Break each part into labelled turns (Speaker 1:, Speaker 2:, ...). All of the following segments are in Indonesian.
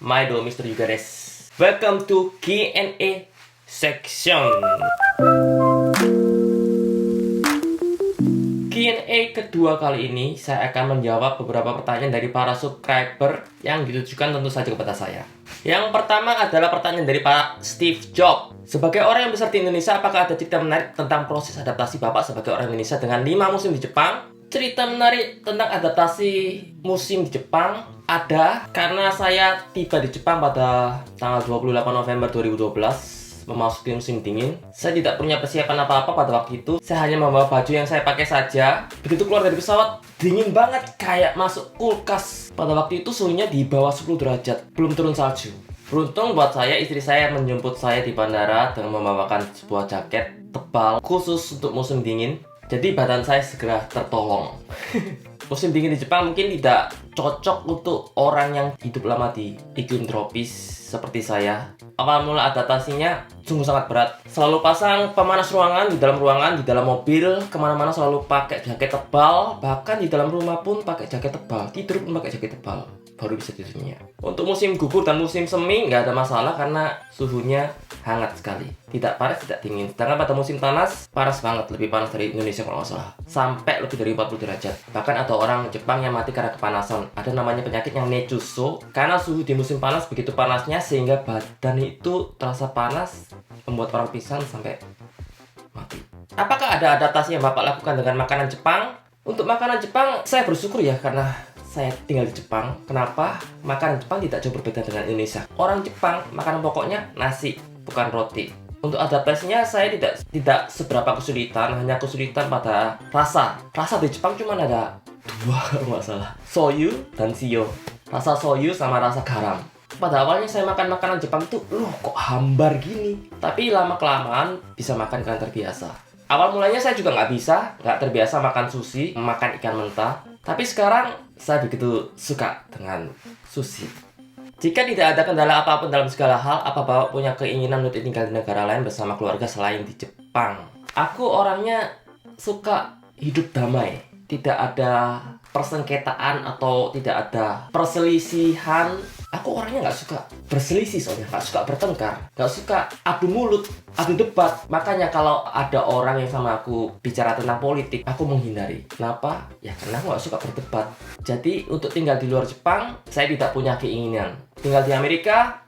Speaker 1: my do Mr. Yuga des. Welcome to Q&A section. Q&A kedua kali ini saya akan menjawab beberapa pertanyaan dari para subscriber yang ditujukan tentu saja kepada saya. Yang pertama adalah pertanyaan dari Pak Steve Jobs. Sebagai orang yang besar di Indonesia, apakah ada cerita menarik tentang proses adaptasi Bapak sebagai orang Indonesia dengan 5 musim di Jepang? Cerita menarik tentang adaptasi musim di Jepang ada karena saya tiba di Jepang pada tanggal 28 November 2012 memasuki musim dingin. Saya tidak punya persiapan apa-apa pada waktu itu. Saya hanya membawa baju yang saya pakai saja. Begitu keluar dari pesawat, dingin banget kayak masuk kulkas. Pada waktu itu suhunya di bawah 10 derajat, belum turun salju. Beruntung buat saya, istri saya menjemput saya di bandara dengan membawakan sebuah jaket tebal khusus untuk musim dingin. Jadi badan saya segera tertolong. Musim dingin di Jepang mungkin tidak cocok untuk orang yang hidup lama di iklim tropis seperti saya. Awal mula adaptasinya sungguh sangat berat. Selalu pasang pemanas ruangan, di dalam mobil, kemana-mana selalu pakai jaket tebal. Bahkan di dalam rumah pun pakai jaket tebal, tidur pun pakai jaket tebal, baru bisa tidurnya. Untuk musim gugur dan musim semi nggak ada masalah karena suhunya hangat sekali, tidak panas tidak dingin. Sedangkan pada musim panas banget, lebih panas dari Indonesia kalau nggak salah, sampai lebih dari 40 derajat. Bahkan ada orang Jepang yang mati karena kepanasan. Ada namanya penyakit yang Nechuso, karena suhu di musim panas begitu panasnya sehingga badan itu terasa panas, membuat orang pingsan sampai mati. Apakah ada adaptasi yang Bapak lakukan dengan makanan Jepang? Untuk makanan Jepang saya bersyukur ya, karena saya tinggal di Jepang. Kenapa? Makanan Jepang tidak jauh berbeda dengan Indonesia. Orang Jepang makanan pokoknya nasi, bukan roti. Untuk adaptasinya saya tidak seberapa kesulitan, hanya kesulitan pada rasa. Rasa di Jepang cuma ada dua kalau nggak salah, soyu dan shio. Rasa soyu sama rasa garam. Pada awalnya saya makan makanan Jepang itu, loh kok hambar gini. Tapi lama-kelamaan bisa makan karena terbiasa. Awal mulanya saya juga nggak terbiasa makan sushi, makan ikan mentah. Tapi sekarang saya begitu suka dengan sushi. Jika tidak ada kendala apapun dalam segala hal, apa Bapak punya keinginan untuk tinggal di negara lain bersama keluarga selain di Jepang? Aku orangnya suka hidup damai. Tidak ada persengketaan atau tidak ada perselisihan. Aku orangnya nggak suka berselisih, soalnya nggak suka bertengkar, nggak suka adu mulut, adu debat. Makanya kalau ada orang yang sama aku bicara tentang politik, aku menghindari. Kenapa? Ya karena aku nggak suka berdebat. Jadi untuk tinggal di luar Jepang, saya tidak punya keinginan. Tinggal di Amerika,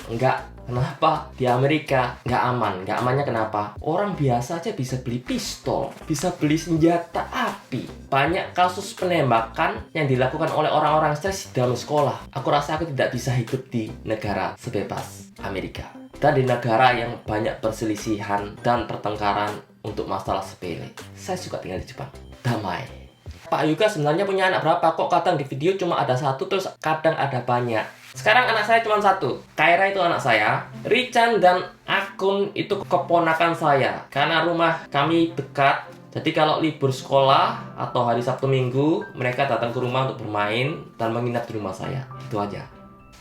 Speaker 1: enggak. Kenapa? Di Amerika nggak aman. Nggak amannya kenapa? Orang biasa aja bisa beli pistol, bisa beli senjata api. Banyak kasus penembakan yang dilakukan oleh orang-orang stres di dalam sekolah. Aku rasa aku tidak bisa hidup di negara sebebas Amerika. Dan di negara yang banyak perselisihan dan pertengkaran untuk masalah sepele. Saya suka tinggal di Jepang. Damai. Pak Yuga sebenarnya punya anak berapa? Kok kadang di video cuma ada satu, terus kadang ada banyak? Sekarang anak saya cuma satu. Kaira itu anak saya. Richan dan Akun itu keponakan saya. Karena rumah kami dekat, jadi kalau libur sekolah atau hari Sabtu Minggu, mereka datang ke rumah untuk bermain dan menginap di rumah saya. Itu aja.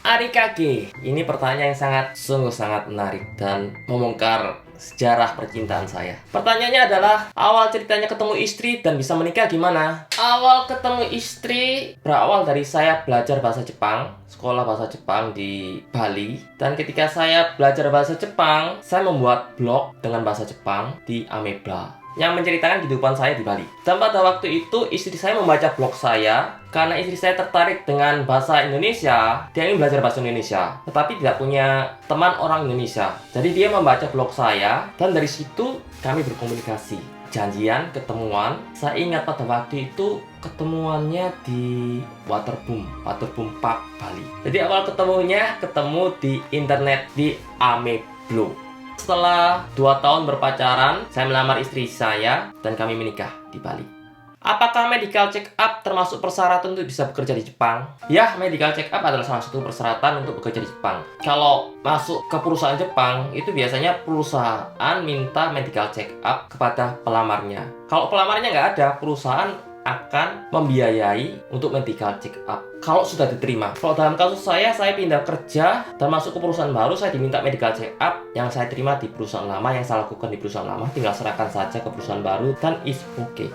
Speaker 1: Arikage, ini pertanyaan yang sungguh sangat menarik dan membongkar sejarah percintaan saya. Pertanyaannya adalah, awal ceritanya ketemu istri dan bisa menikah gimana? Awal ketemu istri berawal dari saya belajar bahasa Jepang, sekolah bahasa Jepang di Bali. Dan ketika saya belajar bahasa Jepang, saya membuat blog dengan bahasa Jepang di Ameba yang menceritakan kehidupan saya di Bali. Dan pada waktu itu istri saya membaca blog saya karena istri saya tertarik dengan bahasa Indonesia. Dia ingin belajar bahasa Indonesia, tetapi tidak punya teman orang Indonesia. Jadi dia membaca blog saya dan dari situ kami berkomunikasi. Janjian, ketemuan. Saya ingat pada waktu itu ketemuannya di Waterboom Park Bali. Jadi awal ketemu di internet di Ameblo. Setelah 2 tahun berpacaran, saya melamar istri saya dan kami menikah di Bali. Apakah medical check up termasuk persyaratan untuk bisa bekerja di Jepang? Ya, medical check up adalah salah satu persyaratan untuk bekerja di Jepang. Kalau masuk ke perusahaan Jepang, itu biasanya perusahaan minta medical check up kepada pelamarnya. Kalau pelamarnya nggak ada, perusahaan akan membiayai untuk medical check up kalau sudah diterima. Kalau dalam kasus saya pindah kerja dan masuk ke perusahaan baru, saya diminta medical check up yang saya terima di perusahaan lama, yang saya lakukan di perusahaan lama, tinggal serahkan saja ke perusahaan baru dan it's okay.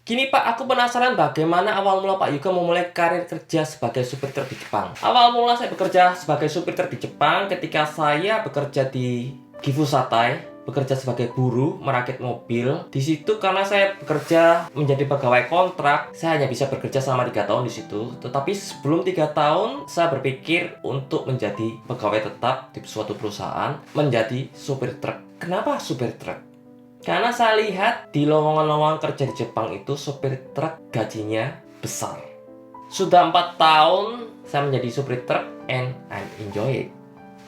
Speaker 1: Gini Pak, aku penasaran bagaimana awal mula Pak Yuga memulai karir kerja sebagai supir truk di Jepang. Awal mula saya bekerja sebagai supir truk di Jepang ketika saya bekerja di Gifusatai, bekerja sebagai buruh merakit mobil. Di situ karena saya bekerja menjadi pegawai kontrak, saya hanya bisa bekerja selama 3 tahun di situ. Tetapi sebelum 3 tahun, saya berpikir untuk menjadi pegawai tetap di suatu perusahaan, menjadi supir truk. Kenapa supir truk? Karena saya lihat di lowongan-lowongan kerja di Jepang itu supir truk gajinya besar. Sudah 4 tahun saya menjadi supir truk and I enjoy it.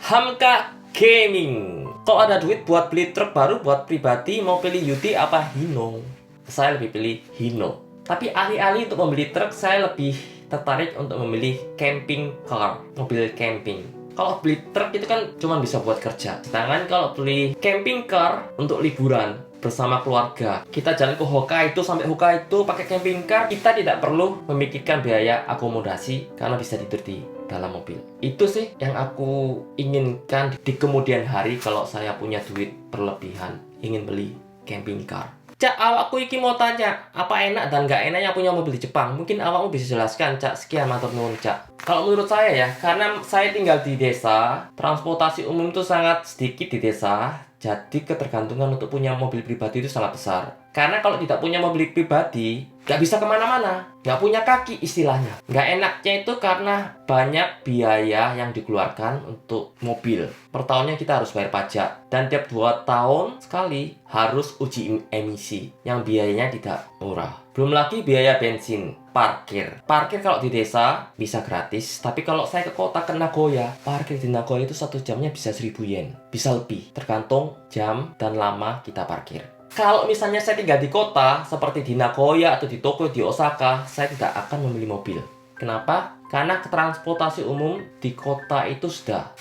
Speaker 1: Hamka Gaming. Kalau ada duit buat beli truk baru buat pribadi, mau pilih Yudi apa Hino? Saya lebih pilih Hino. Tapi alih-alih untuk membeli truk, saya lebih tertarik untuk memilih camping car, mobil camping. Kalau beli truk itu kan cuma bisa buat kerja. Sedangkan kalau beli camping car untuk liburan bersama keluarga, kita jalan ke Hokkaido sampai Hokkaido pakai camping car, kita tidak perlu memikirkan biaya akomodasi karena bisa tidur di dalam mobil. Itu sih yang aku inginkan di kemudian hari kalau saya punya duit berlebihan, ingin beli camping car. Cak, awakku iki mau tanya, apa enak dan gak enaknya punya mobil di Jepang? Mungkin awakmu bisa jelaskan, Cak. Sekian, matur nuwun, Cak. Kalau menurut saya ya, karena saya tinggal di desa, transportasi umum itu sangat sedikit di desa, jadi ketergantungan untuk punya mobil pribadi itu sangat besar. Karena kalau tidak punya mobil pribadi, nggak bisa kemana-mana, nggak punya kaki istilahnya. Nggak enaknya itu karena banyak biaya yang dikeluarkan untuk mobil. Per tahunnya kita harus bayar pajak. Dan tiap 2 tahun sekali harus uji emisi, yang biayanya tidak murah. Belum lagi biaya bensin, parkir. Parkir kalau di desa bisa gratis, tapi kalau saya ke kota, ke Nagoya, parkir di Nagoya itu 1 jamnya bisa 1.000 yen. Bisa lebih, tergantung jam dan lama kita parkir. Kalau misalnya saya tinggal di kota, seperti di Nagoya atau di Tokyo, di Osaka, saya tidak akan membeli mobil. Kenapa? Karena transportasi umum di kota itu sudah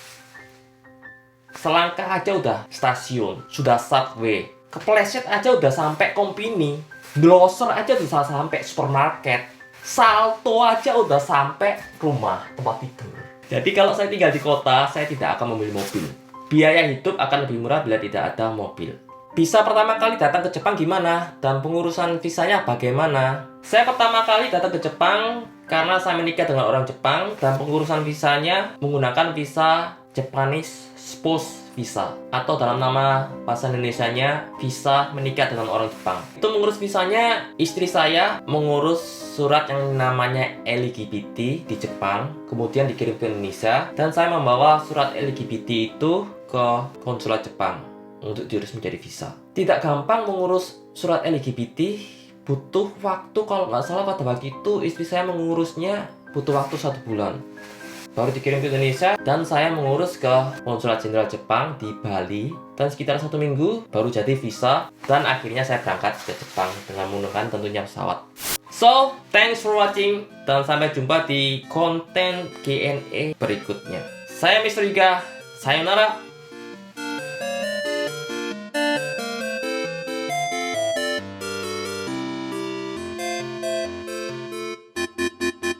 Speaker 1: selangkah aja udah stasiun, sudah subway. Kepleset aja udah sampai kompini. Bloser aja udah sampai supermarket. Salto aja udah sampai rumah, tempat tidur. Jadi kalau saya tinggal di kota, saya tidak akan membeli mobil. Biaya hidup akan lebih murah bila tidak ada mobil. Bisa pertama kali datang ke Jepang gimana? Dan pengurusan visanya bagaimana? Saya pertama kali datang ke Jepang karena saya menikah dengan orang Jepang, dan pengurusan visanya menggunakan visa Japanese Spouse Visa, atau dalam nama bahasa Indonesianya visa menikah dengan orang Jepang. Itu mengurus visanya, istri saya mengurus surat yang namanya LGBT di Jepang, kemudian dikirim ke Indonesia, dan saya membawa surat LGBT itu ke konsulat Jepang untuk diurus menjadi visa. Tidak gampang mengurus surat LGBT, butuh waktu, kalau nggak salah pada waktu itu istri saya mengurusnya butuh waktu 1 bulan. Baru dikirim ke Indonesia, dan saya mengurus ke konsulat jenderal Jepang di Bali, dan sekitar 1 minggu baru jadi visa, dan akhirnya saya berangkat ke Jepang dengan menggunakan tentunya pesawat. So, thanks for watching, dan sampai jumpa di konten Q&A berikutnya. Saya Mr. Yuga, sayonara.